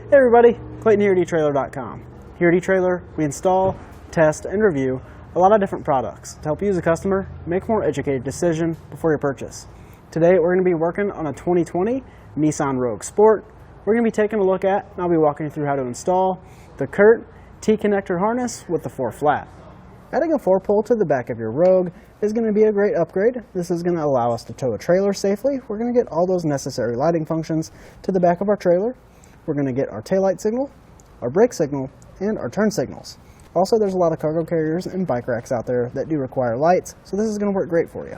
Hey everybody, Clayton here at etrailer.com. Here at eTrailer, we install, test, and review a lot of different products to help you as a customer make a more educated decision before your purchase. Today we're going to be working on a 2020 Nissan Rogue Sport. We're going to be taking a look at, and I'll be walking you through how to install the Curt T-connector harness with the 4-flat. Adding a 4-pole to the back of your Rogue is going to be a great upgrade. This is going to allow us to tow a trailer safely. We're going to get all those necessary lighting functions to the back of our trailer. We're going to get our taillight signal, our brake signal, and our turn signals. Also, there's a lot of cargo carriers and bike racks out there that do require lights, so this is going to work great for you.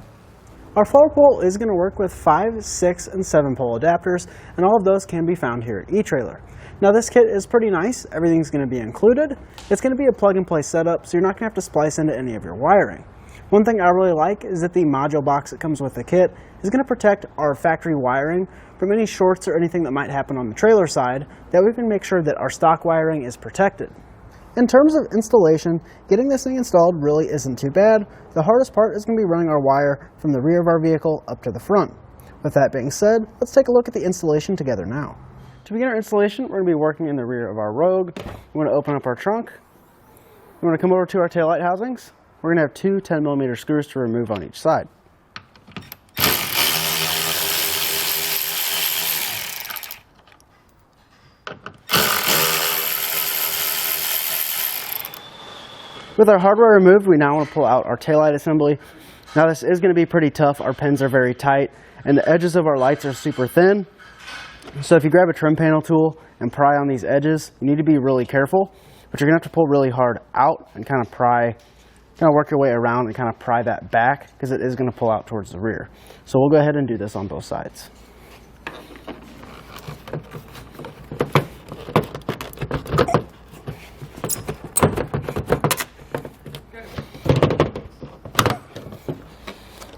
Our 4-pole is going to work with 5, 6, and 7-pole adapters, and all of those can be found here at eTrailer. Now this kit is pretty nice. Everything's going to be included. It's going to be a plug-and-play setup, so you're not going to have to splice into any of your wiring. One thing I really like is that the module box that comes with the kit is going to protect our factory wiring from any shorts or anything that might happen on the trailer side, that we can make sure that our stock wiring is protected. In terms of installation, getting this thing installed really isn't too bad. The hardest part is going to be running our wire from the rear of our vehicle up to the front. With that being said, let's take a look at the installation together now. To begin our installation, we're going to be working in the rear of our Rogue. We want to open up our trunk. We want to come over to our taillight housings. We're going to have two 10mm screws to remove on each side. With our hardware removed, we now want to pull out our taillight assembly. Now this is going to be pretty tough. Our pins are very tight and the edges of our lights are super thin. So if you grab a trim panel tool and pry on these edges, you need to be really careful, but you're going to have to pull really hard out and kind of work your way around and kind of pry that back, because it is going to pull out towards the rear. So we'll go ahead and do this on both sides.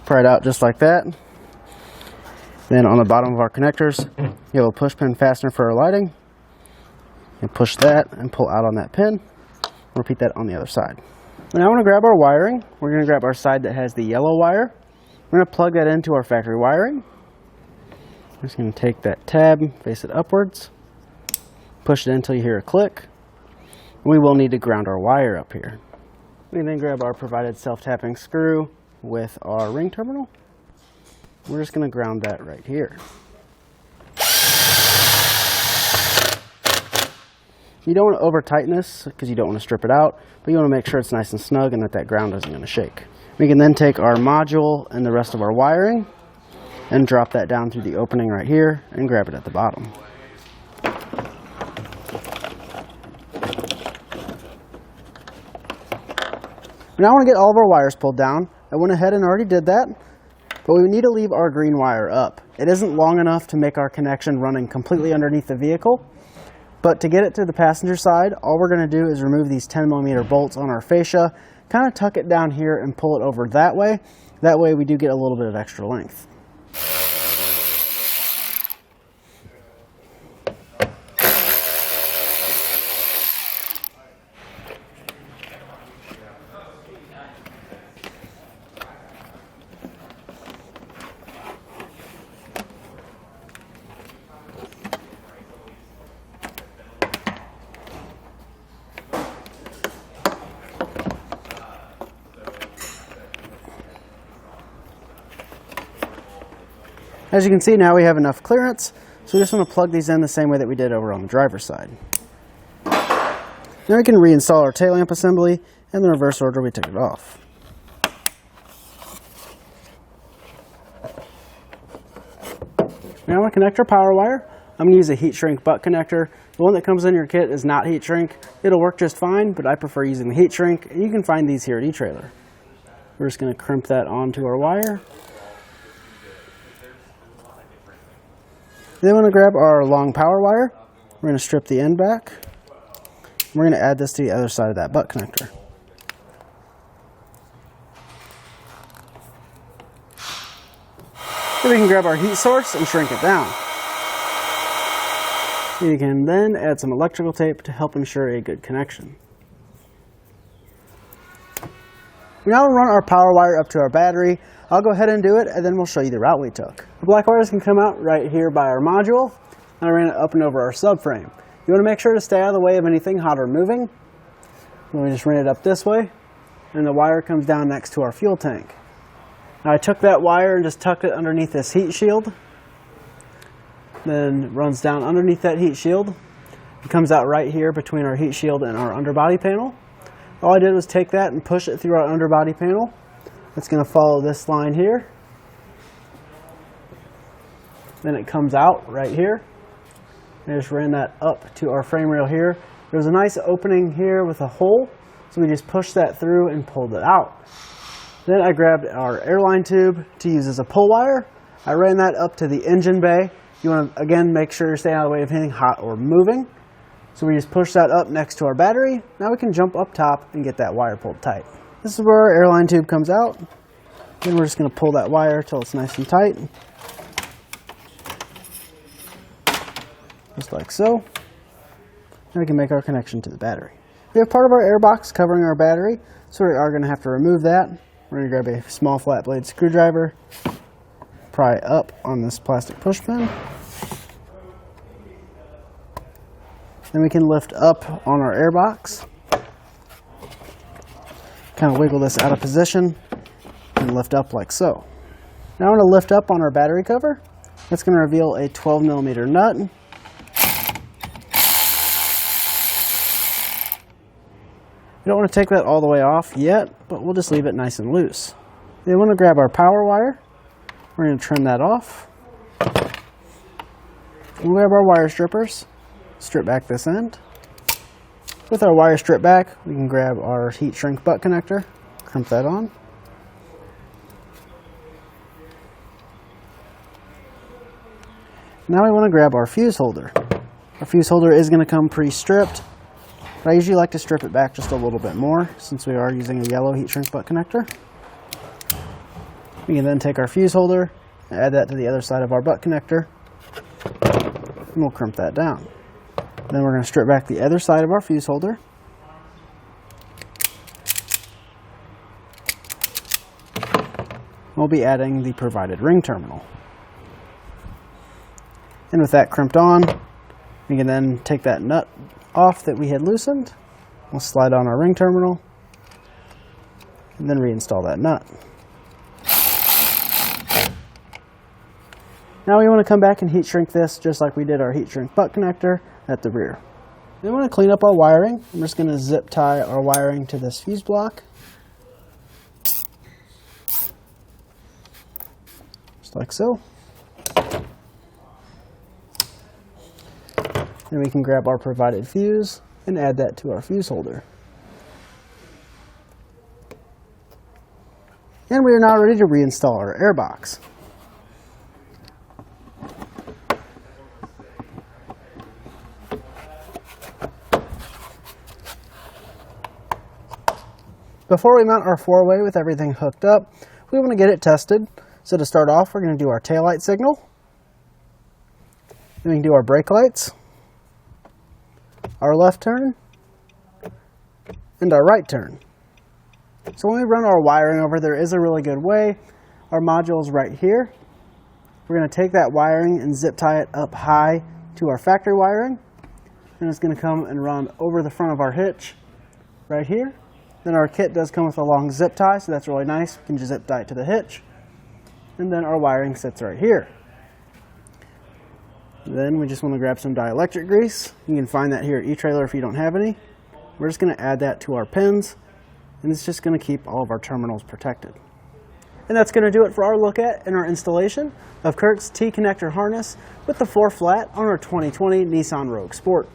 Pry it out just like that. Then on the bottom of our connectors, you have a push pin fastener for our lighting. And push that and pull out on that pin. Repeat that on the other side. Now I want to grab our wiring. We're going to grab our side that has the yellow wire. We're going to plug that into our factory wiring. I'm just going to take that tab, face it upwards, push it in until you hear a click. We will need to ground our wire up here. We can then grab our provided self-tapping screw with our ring terminal. We're just going to ground that right here. You don't want to over tighten this because you don't want to strip it out, but you want to make sure it's nice and snug and that that ground isn't going to shake. We can then take our module and the rest of our wiring and drop that down through the opening right here and grab it at the bottom. We now want to get all of our wires pulled down. I went ahead and already did that, but we need to leave our green wire up. It isn't long enough to make our connection running completely underneath the vehicle. But to get it to the passenger side, all we're going to do is remove these 10mm bolts on our fascia, kind of tuck it down here and pull it over that way. That way we do get a little bit of extra length. As you can see, now we have enough clearance, so we just want to plug these in the same way that we did over on the driver's side. Now we can reinstall our tail lamp assembly in the reverse order we took it off. Now I'm going to connect our power wire. I'm going to use a heat shrink butt connector. The one that comes in your kit is not heat shrink. It'll work just fine, but I prefer using the heat shrink, and you can find these here at eTrailer. We're just going to crimp that onto our wire. Then we're going to grab our long power wire. We're going to strip the end back. We're going to add this to the other side of that butt connector. Then we can grab our heat source and shrink it down. You can then add some electrical tape to help ensure a good connection. We now run our power wire up to our battery. I'll go ahead and do it, and then we'll show you the route we took. The black wires can come out right here by our module, and I ran it up and over our subframe. You want to make sure to stay out of the way of anything hot or moving. Then we just run it up this way, and the wire comes down next to our fuel tank. Now I took that wire and just tucked it underneath this heat shield. Then runs down underneath that heat shield. It comes out right here between our heat shield and our underbody panel. All I did was take that and push it through our underbody panel. It's going to follow this line here. Then it comes out right here. I just ran that up to our frame rail here. There's a nice opening here with a hole, so we just pushed that through and pulled it out. Then I grabbed our airline tube to use as a pull wire. I ran that up to the engine bay. You want to, again, make sure you're staying out of the way of anything hot or moving. So we just push that up next to our battery. Now we can jump up top and get that wire pulled tight. This is where our airline tube comes out. Then we're just going to pull that wire till it's nice and tight. Just like so. Now we can make our connection to the battery. We have part of our air box covering our battery, so we are going to have to remove that. We're going to grab a small flat blade screwdriver, pry up on this plastic push pin. Then we can lift up on our air box. Kind of wiggle this out of position and lift up like so. Now I'm going to lift up on our battery cover. That's going to reveal a 12mm nut. We don't want to take that all the way off yet, but we'll just leave it nice and loose. Then we want to grab our power wire. We're going to trim that off. We'll grab our wire strippers, strip back this end. With our wire stripped back, we can grab our heat shrink butt connector, crimp that on. Now we want to grab our fuse holder. Our fuse holder is going to come pre-stripped. But I usually like to strip it back just a little bit more since we are using a yellow heat shrink butt connector. We can then take our fuse holder and add that to the other side of our butt connector, and we'll crimp that down. Then we're going to strip back the other side of our fuse holder. We'll be adding the provided ring terminal. And with that crimped on, we can then take that nut off that we had loosened. We'll slide on our ring terminal and then reinstall that nut. Now we want to come back and heat shrink this just like we did our heat shrink butt connector at the rear. Then we want to clean up our wiring. I'm just going to zip tie our wiring to this fuse block. Just like so. Then we can grab our provided fuse and add that to our fuse holder. And we are now ready to reinstall our air box. Before we mount our four-way with everything hooked up, we want to get it tested. So to start off, we're going to do our taillight signal. Then we can do our brake lights, our left turn, and our right turn. So when we run our wiring over, there is a really good way. Our module is right here. We're going to take that wiring and zip tie it up high to our factory wiring. And it's going to come and run over the front of our hitch right here. Then our kit does come with a long zip tie, so that's really nice. We can just zip tie it to the hitch. And then our wiring sits right here. Then we just want to grab some dielectric grease. You can find that here at eTrailer if you don't have any. We're just going to add that to our pins, and it's just going to keep all of our terminals protected. And that's going to do it for our look at and our installation of Curt's T-connector harness with the 4 flat on our 2020 Nissan Rogue Sport.